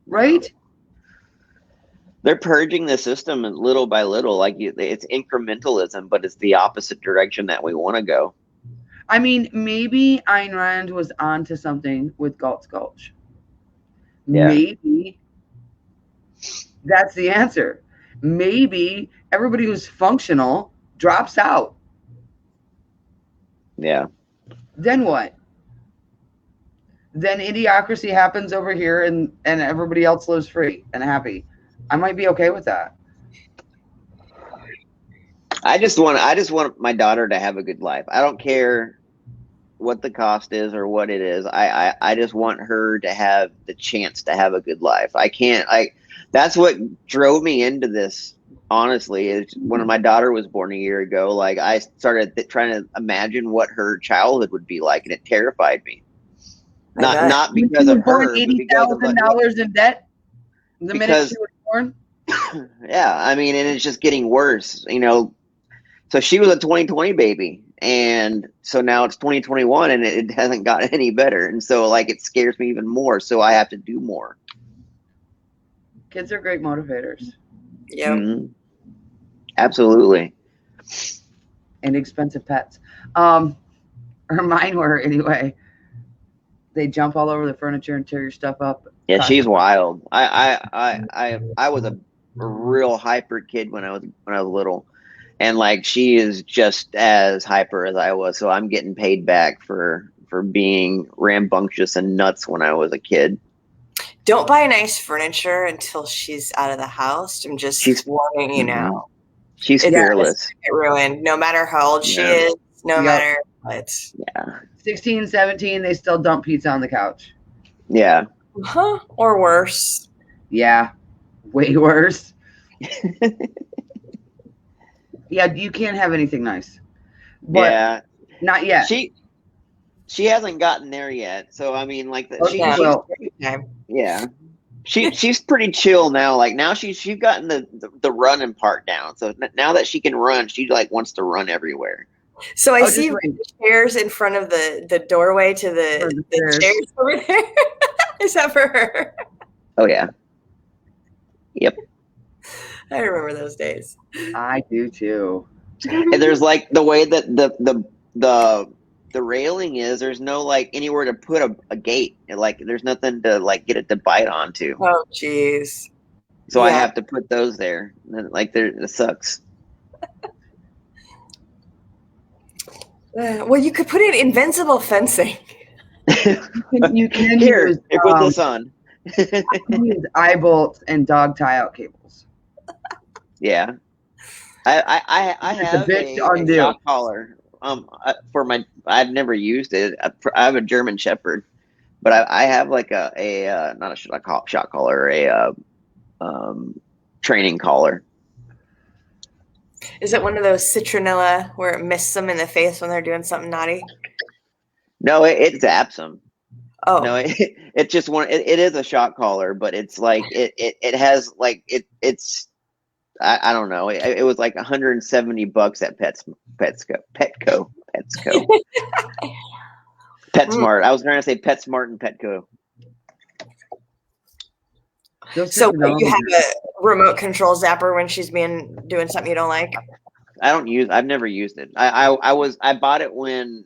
B: Right?
C: They're purging the system little by little. Like, it's incrementalism, but it's the opposite direction that we want to go.
B: I mean, maybe Ayn Rand was onto something with Galt's Gulch. Yeah. Maybe that's the answer. Maybe everybody who's functional drops out.
C: Yeah.
B: Then what? Then idiocracy happens over here and everybody else lives free and happy. I might be okay with that.
C: I just want my daughter to have a good life. I don't care what the cost is or what it is. I just want her to have the chance to have a good life. That's what drove me into this honestly, is when my daughter was born a year ago. Like I started trying to imagine what her childhood would be like, and it terrified me. Not
B: When
C: because
B: she was
C: of
B: born,
C: her, but because of like what.
B: $80,000 in debt the minute
C: Because
B: she was born.
C: yeah, I mean, and it's just getting worse. So she was a 2020 baby, and so now it's 2021, and it hasn't gotten any better. And so like it scares me even more. So I have to do more.
B: Kids are great motivators.
A: Yep.
C: Mm-hmm. Absolutely.
B: And expensive pets. Or mine were anyway. They jump all over the furniture and tear your stuff up.
C: Yeah, she's wild. I was a real hyper kid when I was little, and like she is just as hyper as I was. So I'm getting paid back for being rambunctious and nuts when I was a kid.
A: Don't buy nice furniture until she's out of the house. I'm just warning you now.
C: She's fearless.
A: Get ruined, no matter how old she is, no matter what.
C: Yeah.
B: 16, 17, they still dump pizza on the couch.
C: Yeah.
A: Huh? Or worse.
B: Yeah. Way worse. Yeah, you can't have anything nice. But
C: yeah.
B: Not yet.
C: She hasn't gotten there yet. So I mean, like
A: Yeah.
C: She's pretty chill now. Like now she's gotten the running part down. So now that she can run, she like wants to run everywhere.
A: So I see chairs in front of the doorway to the chairs over there. Is that for her?
C: Oh yeah. Yep.
A: I remember those days.
B: I do too.
C: And there's like the way that the railing is, there's no like anywhere to put a gate. Like there's nothing to like get it to bite onto.
A: Oh jeez.
C: So I have to put those there. Like it sucks.
A: Well, you could put in invincible fencing.
B: You can
C: here.
B: Use,
C: put this on.
B: use eye bolts and dog tie out cables.
C: Yeah, I have a shock collar. For my, I've never used it. I have a German Shepherd, but I have like a not a shock collar, a training collar.
A: Is it one of those citronella where it mists them in the face when they're doing something naughty?
C: No, it zaps them.
A: Oh
C: no, it's just one. It is a shock collar, but it's like it has like it's. I don't know. It was like $170 at Petco. PetSmart. I was trying to say PetSmart and Petco.
A: So you have a remote control zapper when she's doing something you don't like?
C: I've never used it. I bought it when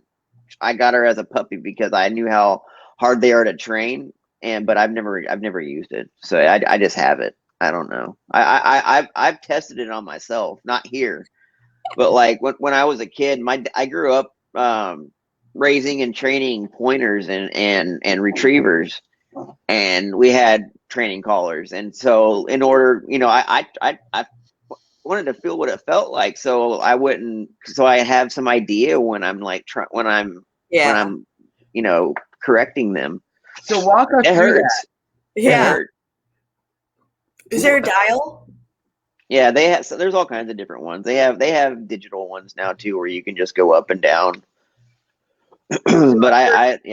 C: I got her as a puppy because I knew how hard they are to train, but I've never used it. So I just have it. I don't know. I've tested it on myself, not here, but like when I was a kid, I grew up raising and training pointers and retrievers, and we had training collars. And so in order, I wanted to feel what it felt like, so I have some idea when I'm like when I'm correcting them.
B: So walk us through that.
A: Yeah. Is there a dial?
C: Yeah, they have. So there's all kinds of different ones. They have digital ones now too, where you can just go up and down. But I've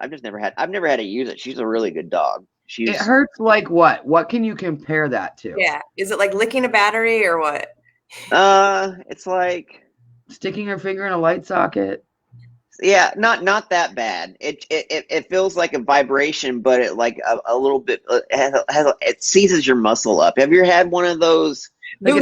C: just never had to use it. She's a really good dog.
B: It hurts like what? What can you compare that to?
A: Yeah, is it like licking a battery or what?
C: It's like
B: sticking your finger in a light socket.
C: Yeah, not that bad. It feels like a vibration, but it like a little bit. It seizes your muscle up. Have you ever had one of those? Yeah,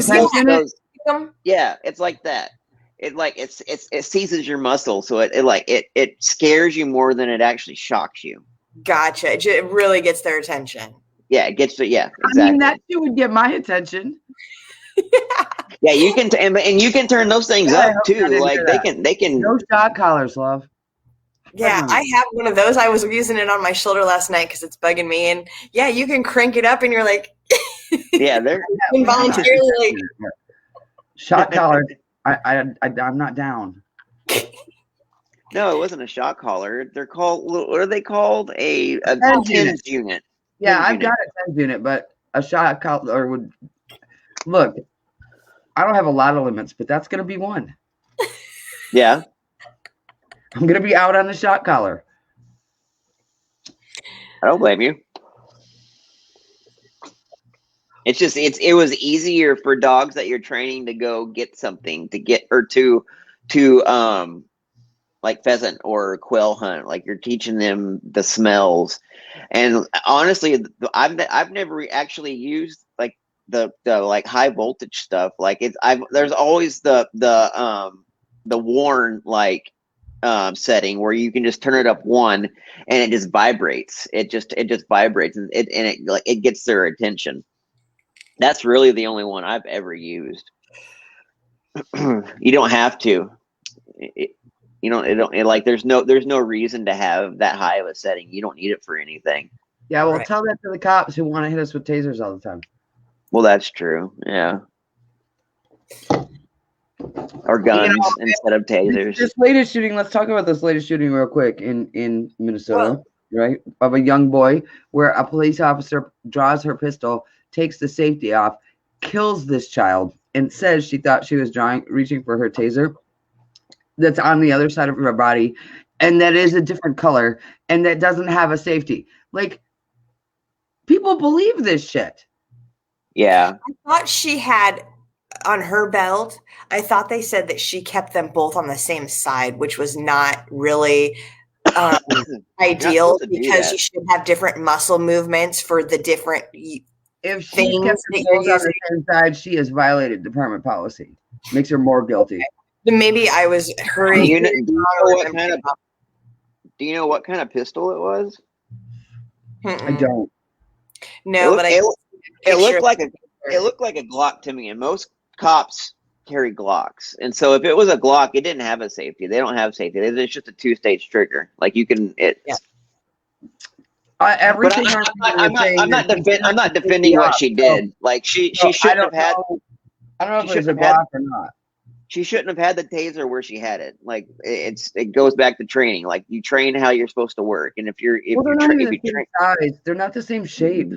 C: it's like that. It seizes your muscle, so it scares you more than it actually shocks you.
A: Gotcha. It really gets their attention.
C: Yeah, it gets to exactly.
B: I mean, that shit would get my attention.
C: Yeah, you can and you can turn those things up too. Like they can.
B: No shock collars, love.
A: Yeah, I have one of those. I was using it on my shoulder last night because it's bugging me. And yeah, you can crank it up, and you're like,
C: yeah, they're
A: involuntarily like
B: shock collars. I'm not down.
C: No, it wasn't a shock collar. They're called. What are they called? A TENS unit.
B: Yeah, I've got a TENS unit, but a shock collar would look. I don't have a lot of limits, but that's going to be one.
C: Yeah.
B: I'm going to be out on the shot collar.
C: I don't blame you. It's just it was easier for dogs that you're training to go get something to like pheasant or quail hunt. Like you're teaching them the smells. And honestly, I've never actually used like the like high voltage stuff. Like there's always the warn like setting where you can just turn it up one and it just vibrates. It just vibrates and it gets their attention. That's really the only one I've ever used. You don't have to. There's no reason to have that high of a setting. You don't need it for anything.
B: Yeah, well, tell that to the cops who want to hit us with tasers all the time.
C: Well, that's true. Yeah. Or guns instead of tasers.
B: This latest shooting, let's talk about this latest shooting real quick in Minnesota, right? Of a young boy where a police officer draws her pistol, takes the safety off, kills this child, and says she thought she was reaching for her taser that's on the other side of her body, and that is a different color, and that doesn't have a safety. Like, people believe this shit.
C: Yeah.
A: I thought she had on her belt, I thought they said that she kept them both on the same side, which was not really ideal because you should have different muscle movements for the different
B: if she kept them both on the same side, she has violated department policy. Makes her more guilty.
A: Okay. Maybe I was hurrying.
C: Do you know what kind of pistol it was?
B: I don't.
A: No, but
C: it looked like a Glock to me, and most cops carry Glocks. And so if it was a Glock, it didn't have a safety. They don't have safety. It's just a 2-stage trigger. Like you can
B: everything.
C: I'm not defending what she did. Like she shouldn't have had.
B: I don't know if it was a Glock or not.
C: She shouldn't have had the taser where she had it. Like it goes back to training. Like you train how you're supposed to work, and they're
B: not the same shape.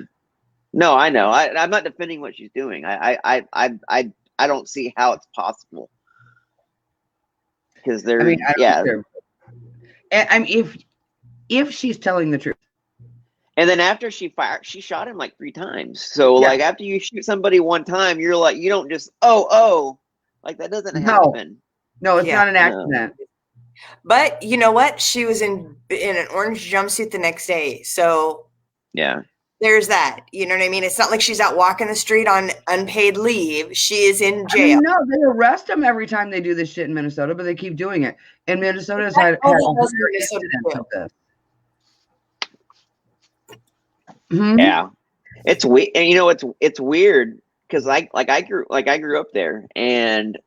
C: No, I know. I'm not defending what she's doing. I don't see how it's possible because they're.
B: If she's telling the truth.
C: And then after she fired, she shot him like 3 times. So like after you shoot somebody one time, you're like, you don't just like that doesn't happen.
B: No, it's not an accident.
A: But you know what? She was in an orange jumpsuit the next day. So
C: yeah.
A: There's that. You know what I mean? It's not like she's out walking the street on unpaid leave. She is in jail.
B: No, they arrest them every time they do this shit in Minnesota, but they keep doing it. And Minnesota's had incidents of this. Mm-hmm.
C: Yeah, it's weird. And it's weird because I grew up there, and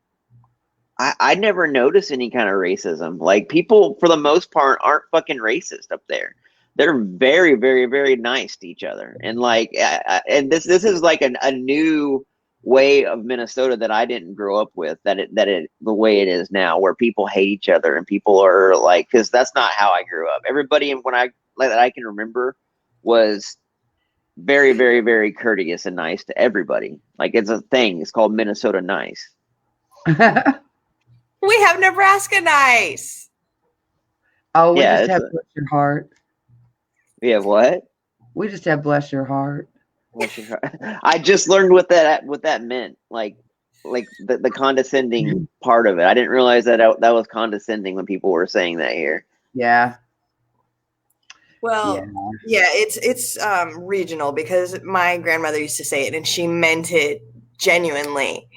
C: I never noticed any kind of racism. Like people, for the most part, aren't fucking racist up there. They're very, very, very nice to each other, and and this is like a new way of Minnesota that I didn't grow up with. The way it is now, where people hate each other and people are like, because that's not how I grew up. Everybody that I can remember was very, very, very courteous and nice to everybody. Like it's a thing. It's called Minnesota nice.
A: We have Nebraska nice.
B: Oh, we just have bless your heart.
C: We have what?
B: We just have bless your heart.
C: Bless your heart. I just learned what that meant. Like the condescending part of it. I didn't realize that was condescending when people were saying that here.
B: Yeah.
A: Well, yeah, it's regional because my grandmother used to say it and she meant it genuinely.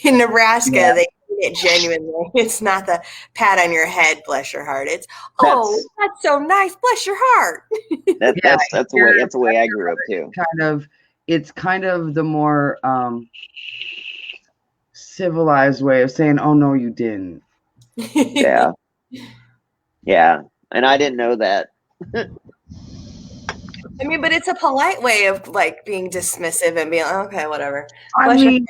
A: In Nebraska, they mean it genuinely. It's not the pat on your head, bless your heart. It's that's so nice, bless your heart.
C: That's the way I grew up too.
B: It's kind of the more civilized way of saying, "Oh no, you didn't."
C: Yeah, yeah, and I didn't know that.
A: I mean, but it's a polite way of like being dismissive and being like, okay, whatever. I mean,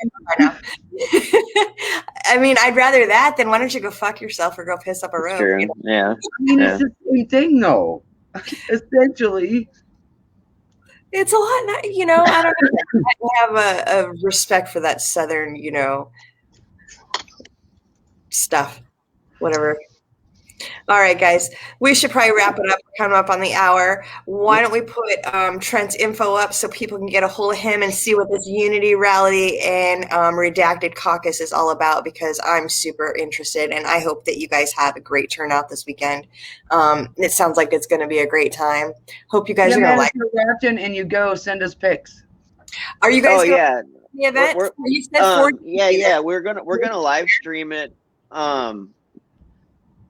A: I'd rather that than why don't you go fuck yourself or go piss up a room?
C: True.
A: You know?
C: Yeah.
B: I mean, it's the same thing, though. Essentially,
A: it's a lot. I don't have a respect for that Southern, stuff, whatever. All right, guys, we should probably wrap it up. We're coming up on the hour. Why don't we put Trent's info up so people can get a hold of him and see what this Unity Rally and Redacted Caucus is all about, because I'm super interested, and I hope that you guys have a great turnout this weekend. It sounds like it's going to be a great time. Hope you guys are going to like it.
B: If you're watching and you go, send us pics.
A: Are you guys going
C: to
A: the event? You said
C: we're gonna live stream it.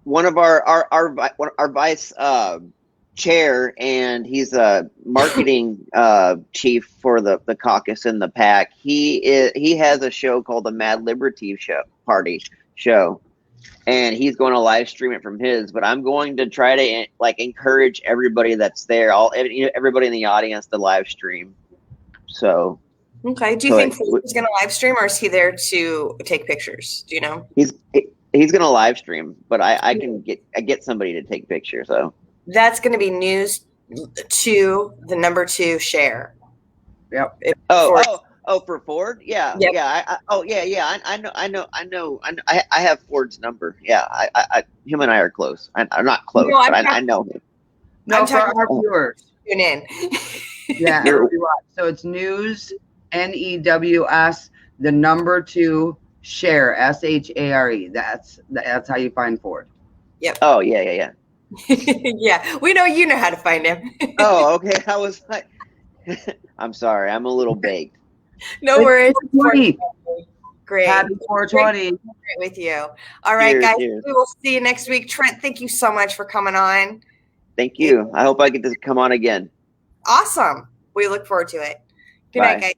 C: One of our vice chair, and he's a marketing chief for the caucus and the PAC. He has a show called the Mad Liberty Show, and he's going to live stream it from his. But I'm going to try to encourage everybody that's there, everybody in the audience, to live stream. So.
A: Okay. Do you think he's going to live stream, or is he there to take pictures? Do you know?
C: He's going to live stream, but I can get somebody to take pictures. So
A: that's going to be news to the number 2 share.
B: Yep.
C: For Ford? Yeah.
A: Yep.
C: Yeah. I know. I have Ford's number. Yeah. Him and I are close. I'm not close, but I know him.
B: No,
A: I'm
B: for our viewers.
A: Tune in.
B: Yeah. So it's news, NEWS, the number 2 share, SHARE. That's how you find Ford.
A: Yep.
C: Oh yeah.
A: Yeah, we know you know how to find him.
C: Oh, okay. I was like, I'm sorry, I'm a little baked.
A: No worries. Great.
B: Happy 420.
A: Great with you. All right, guys.
C: Cheers.
A: We will see you next week. Trent, thank you so much for coming on.
C: Thank you. I hope I get to come on again.
A: Awesome. We look forward to it. Good night, guys.